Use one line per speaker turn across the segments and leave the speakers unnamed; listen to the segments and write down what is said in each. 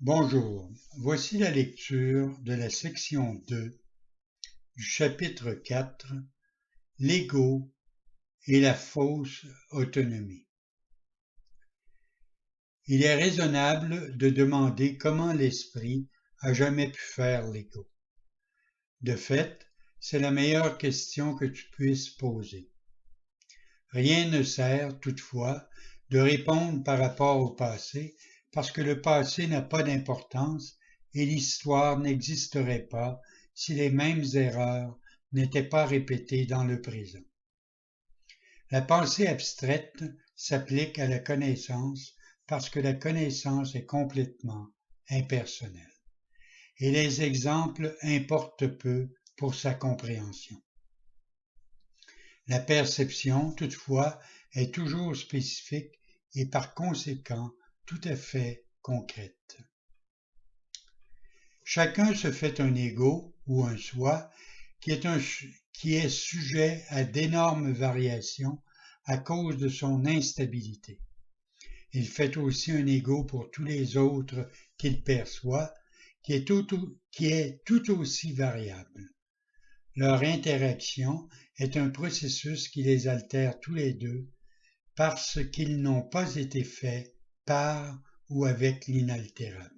Bonjour, voici la lecture de la section 2 du chapitre 4, l'ego et la fausse autonomie. Il est raisonnable de demander comment l'esprit a jamais pu faire l'ego. De fait, c'est la meilleure question que tu puisses poser. Rien ne sert, toutefois, de répondre par rapport au passé, parce que le passé n'a pas d'importance et l'histoire n'existerait pas si les mêmes erreurs n'étaient pas répétées dans le présent. La pensée abstraite s'applique à la connaissance parce que la connaissance est complètement impersonnelle et les exemples importent peu pour sa compréhension. La perception, toutefois, est toujours spécifique et par conséquent tout à fait concrète. Chacun se fait un ego ou un soi qui est sujet à d'énormes variations à cause de son instabilité. Il fait aussi un ego pour tous les autres qu'il perçoit, qui est tout aussi variable. Leur interaction est un processus qui les altère tous les deux parce qu'ils n'ont pas été faits par ou avec l'inaltérable.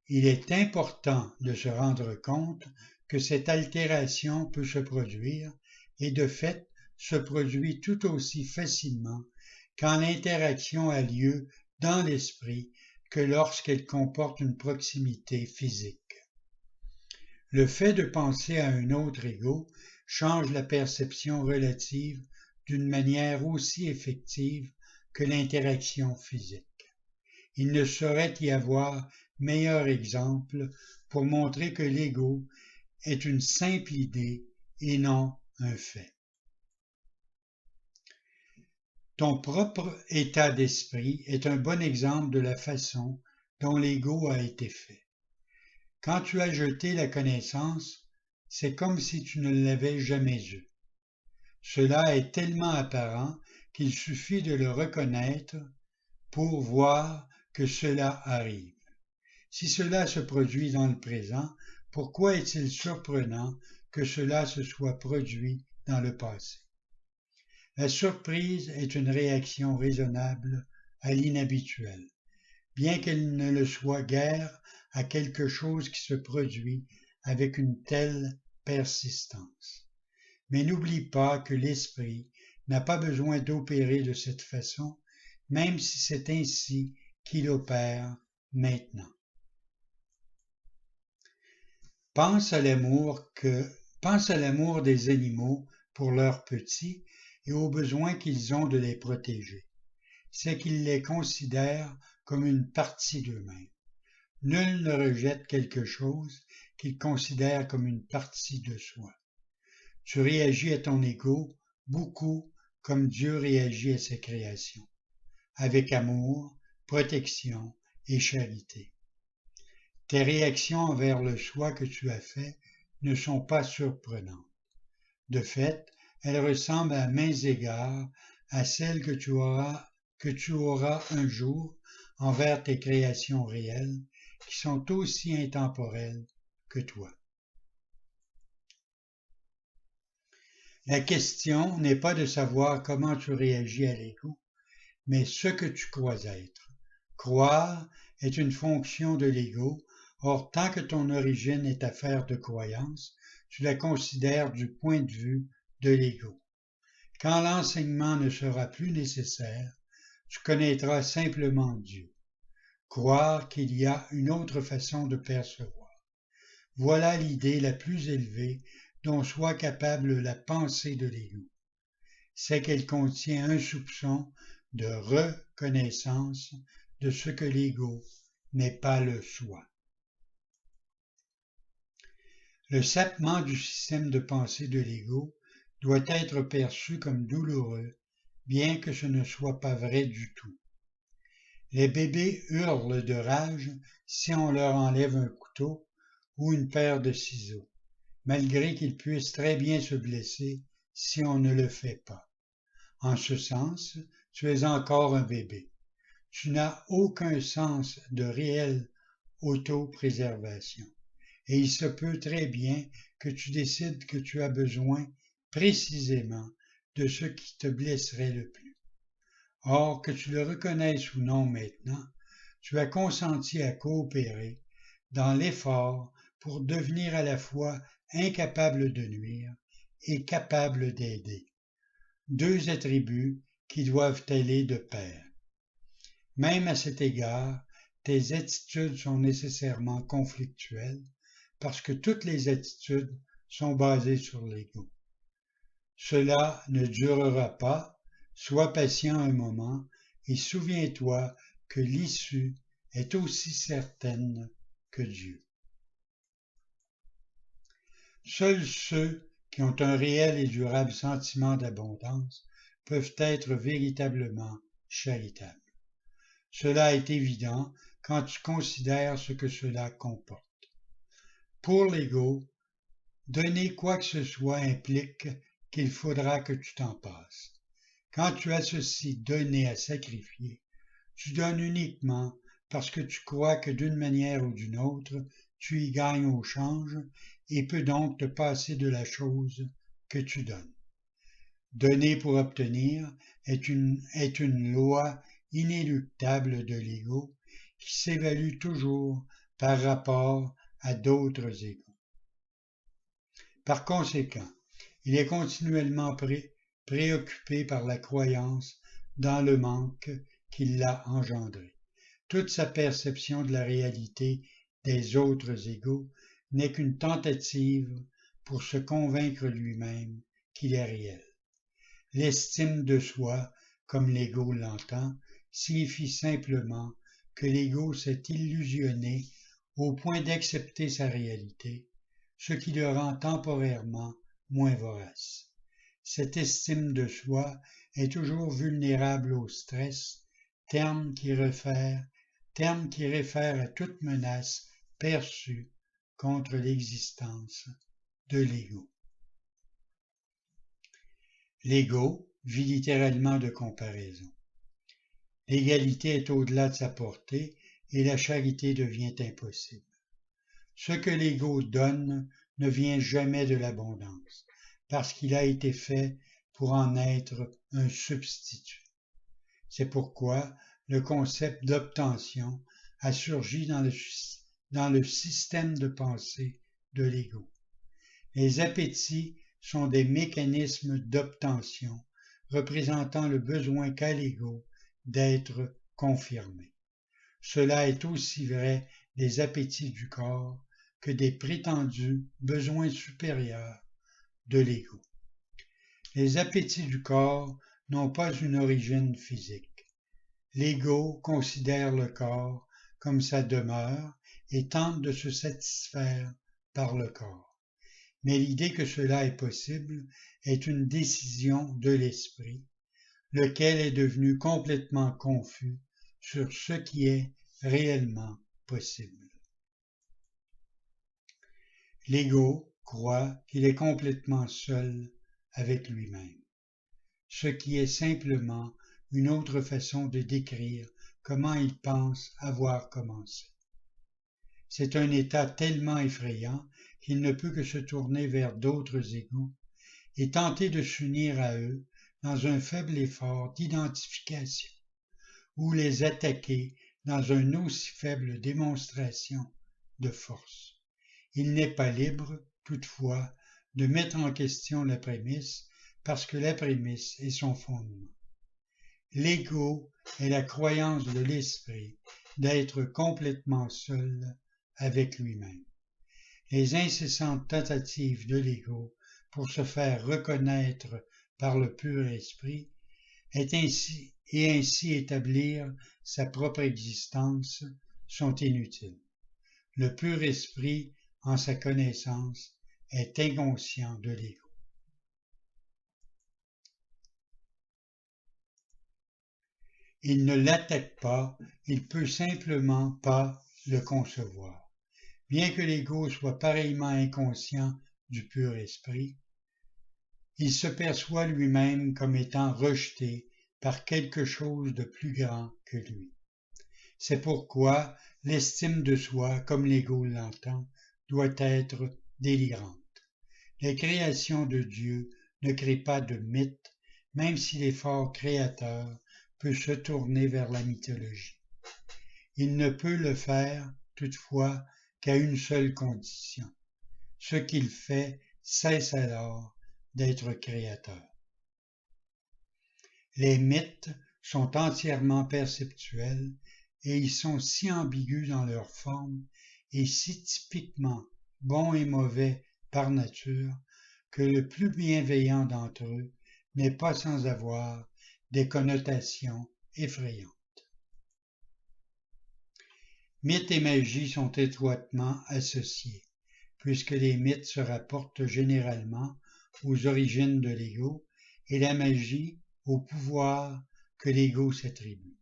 Il est important de se rendre compte que cette altération peut se produire et de fait se produit tout aussi facilement quand l'interaction a lieu dans l'esprit que lorsqu'elle comporte une proximité physique. Le fait de penser à un autre ego change la perception relative d'une manière aussi effective que l'interaction physique. Il ne saurait y avoir meilleur exemple pour montrer que l'ego est une simple idée et non un fait. Ton propre état d'esprit est un bon exemple de la façon dont l'ego a été fait. Quand tu as jeté la connaissance, c'est comme si tu ne l'avais jamais eue. Cela est tellement apparent qu'il suffit de le reconnaître pour voir que cela arrive. Si cela se produit dans le présent, pourquoi est-il surprenant que cela se soit produit dans le passé? La surprise est une réaction raisonnable à l'inhabituel, bien qu'elle ne le soit guère à quelque chose qui se produit avec une telle persistance. Mais n'oublie pas que l'esprit n'a pas besoin d'opérer de cette façon, même si c'est ainsi qu'il opère maintenant. Pense à l'amour des animaux pour leurs petits et au besoin qu'ils ont de les protéger. C'est qu'ils les considèrent comme une partie d'eux-mêmes. Nul ne rejette quelque chose qu'il considère comme une partie de soi. Tu réagis à ton ego beaucoup comme Dieu réagit à ses créations, avec amour, protection et charité. Tes réactions envers le choix que tu as fait ne sont pas surprenantes. De fait, elles ressemblent à maints égards à celles que tu auras un jour envers tes créations réelles qui sont aussi intemporelles que toi. La question n'est pas de savoir comment tu réagis à l'ego, mais ce que tu crois être. Croire est une fonction de l'ego. Or, tant que ton origine est affaire de croyance, tu la considères du point de vue de l'ego. Quand l'enseignement ne sera plus nécessaire, tu connaîtras simplement Dieu. Croire qu'il y a une autre façon de percevoir. Voilà l'idée la plus élevée dont soit capable la pensée de l'ego. C'est qu'elle contient un soupçon de reconnaissance de ce que l'ego n'est pas le soi. Le sapement du système de pensée de l'ego doit être perçu comme douloureux, bien que ce ne soit pas vrai du tout. Les bébés hurlent de rage si on leur enlève un couteau ou une paire de ciseaux, malgré qu'ils puissent très bien se blesser si on ne le fait pas. En ce sens, tu es encore un bébé. tu n'as aucun sens de réelle autopréservation. Et il se peut très bien que tu décides que tu as besoin précisément de ce qui te blesserait le plus. Or, que tu le reconnaisses ou non maintenant, tu as consenti à coopérer dans l'effort pour devenir à la fois incapable de nuire et capable d'aider. Deux attributs qui doivent aller de pair. Même à cet égard, tes attitudes sont nécessairement conflictuelles parce que toutes les attitudes sont basées sur l'ego. Cela ne durera pas, sois patient un moment et souviens-toi que l'issue est aussi certaine que Dieu. Seuls ceux qui ont un réel et durable sentiment d'abondance peuvent être véritablement charitables. Cela est évident quand tu considères ce que cela comporte. Pour l'ego, donner quoi que ce soit implique qu'il faudra que tu t'en passes. Quand tu associes donner à sacrifier, tu donnes uniquement parce que tu crois que d'une manière ou d'une autre, tu y gagnes au change et peux donc te passer de la chose que tu donnes. Donner pour obtenir est une loi inéluctable de l'ego qui s'évalue toujours par rapport à d'autres égos. Par conséquent, il est continuellement préoccupé par la croyance dans le manque qui l'a engendré. Toute sa perception de la réalité des autres égaux n'est qu'une tentative pour se convaincre lui-même qu'il est réel. L'estime de soi, comme l'ego l'entend, signifie simplement que l'ego s'est illusionné au point d'accepter sa réalité, ce qui le rend temporairement moins vorace. Cette estime de soi est toujours vulnérable au stress, terme qui réfère à toute menace perçue contre l'existence de l'ego. L'ego vit littéralement de comparaison. L'égalité est au-delà de sa portée et la charité devient impossible. Ce que l'ego donne ne vient jamais de l'abondance, parce qu'il a été fait pour en être un substitut. C'est pourquoi le concept d'obtention a surgi dans le système de pensée de l'ego. Les appétits sont des mécanismes d'obtention représentant le besoin qu'a l'ego d'être confirmé. Cela est aussi vrai des appétits du corps que des prétendus besoins supérieurs de l'ego. Les appétits du corps n'ont pas une origine physique. L'ego considère le corps comme sa demeure et tente de se satisfaire par le corps. Mais l'idée que cela est possible est une décision de l'esprit, lequel est devenu complètement confus sur ce qui est réellement possible. L'ego croit qu'il est complètement seul avec lui-même, ce qui est simplement une autre façon de décrire comment il pense avoir commencé. C'est un état tellement effrayant qu'il ne peut que se tourner vers d'autres égos et tenter de s'unir à eux dans un faible effort d'identification ou les attaquer dans une aussi faible démonstration de force. Il n'est pas libre, toutefois, de mettre en question la prémisse parce que la prémisse est son fondement. L'ego est la croyance de l'esprit d'être complètement seul avec lui-même. Les incessantes tentatives de l'ego pour se faire reconnaître par le pur esprit et ainsi établir sa propre existence sont inutiles. Le pur esprit, en sa connaissance, est inconscient de l'ego. Il ne l'attaque pas, il peut simplement pas le concevoir. Bien que l'ego soit pareillement inconscient du pur esprit, il se perçoit lui-même comme étant rejeté par quelque chose de plus grand que lui. C'est pourquoi l'estime de soi, comme l'ego l'entend, doit être délirante. La création de Dieu ne crée pas de mythe, même si l'effort créateur peut se tourner vers la mythologie. Il ne peut le faire, toutefois, qu'à une seule condition. Ce qu'il fait cesse alors d'être créateur. Les mythes sont entièrement perceptuels et ils sont si ambigus dans leur forme et si typiquement bons et mauvais par nature que le plus bienveillant d'entre eux n'est pas sans avoir des connotations effrayantes. Mythes et magie sont étroitement associés, puisque les mythes se rapportent généralement aux origines de l'ego et la magie au pouvoir que l'ego s'attribue.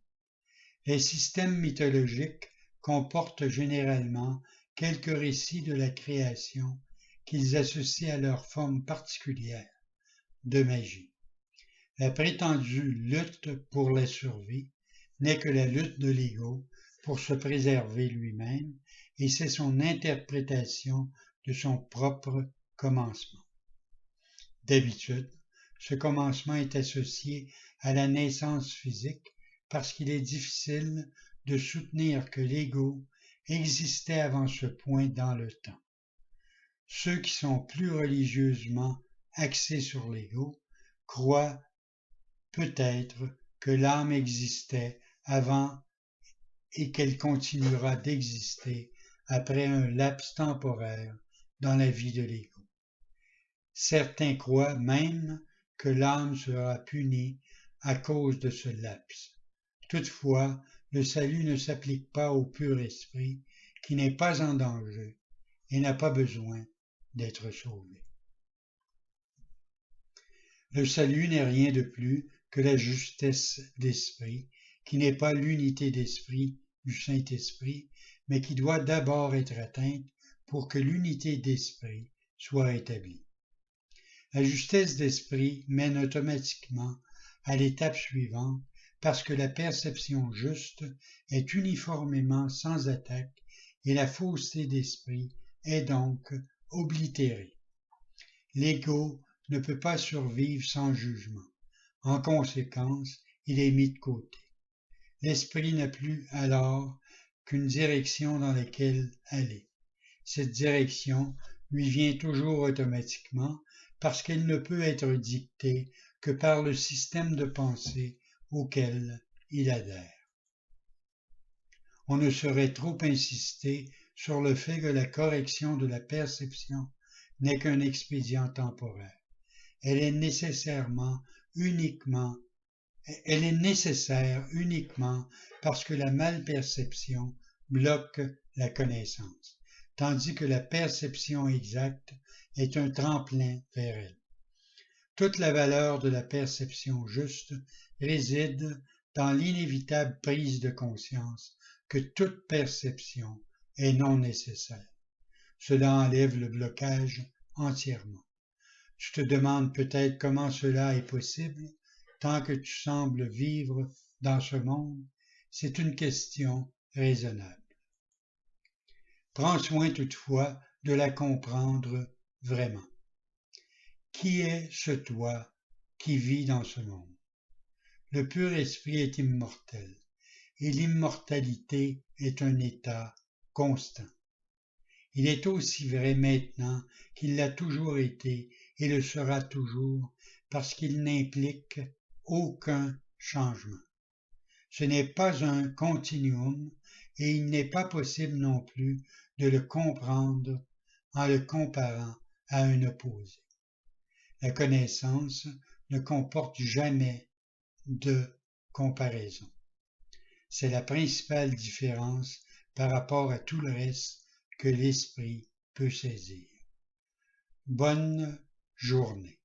Les systèmes mythologiques comportent généralement quelques récits de la création qu'ils associent à leur forme particulière de magie. La prétendue lutte pour la survie n'est que la lutte de l'ego pour se préserver lui-même, et c'est son interprétation de son propre commencement. D'habitude, ce commencement est associé à la naissance physique parce qu'il est difficile de soutenir que l'ego existait avant ce point dans le temps. Ceux qui sont plus religieusement axés sur l'ego croient peut-être que l'âme existait avant et qu'elle continuera d'exister après un laps temporaire dans la vie de l'ego. Certains croient même que l'âme sera punie à cause de ce laps. Toutefois, le salut ne s'applique pas au pur esprit qui n'est pas en danger et n'a pas besoin d'être sauvé. Le salut n'est rien de plus que la justesse d'esprit, qui n'est pas l'unité d'esprit du Saint-Esprit, mais qui doit d'abord être atteinte pour que l'unité d'esprit soit établie. La justesse d'esprit mène automatiquement à l'étape suivante parce que la perception juste est uniformément sans attaque et la fausseté d'esprit est donc oblitérée. L'ego ne peut pas survivre sans jugement. En conséquence, il est mis de côté. L'esprit n'a plus alors qu'une direction dans laquelle aller. Cette direction lui vient toujours automatiquement parce qu'elle ne peut être dictée que par le système de pensée auquel il adhère. On ne saurait trop insister sur le fait que la correction de la perception n'est qu'un expédient temporaire. Elle est nécessaire uniquement parce que la malperception bloque la connaissance, tandis que la perception exacte est un tremplin vers elle. Toute la valeur de la perception juste réside dans l'inévitable prise de conscience que toute perception est non nécessaire. Cela enlève le blocage entièrement. Tu te demandes peut-être comment cela est possible tant que tu sembles vivre dans ce monde. C'est une question raisonnable. Prends soin toutefois de la comprendre vraiment. Qui est ce toi qui vit dans ce monde? Le pur esprit est immortel et l'immortalité est un état constant. Il est aussi vrai maintenant qu'il l'a toujours été et le sera toujours parce qu'il n'implique aucun changement. Ce n'est pas un continuum et il n'est pas possible non plus de le comprendre en le comparant à un opposé. La connaissance ne comporte jamais de comparaison. C'est la principale différence par rapport à tout le reste que l'esprit peut saisir. Bonne journée.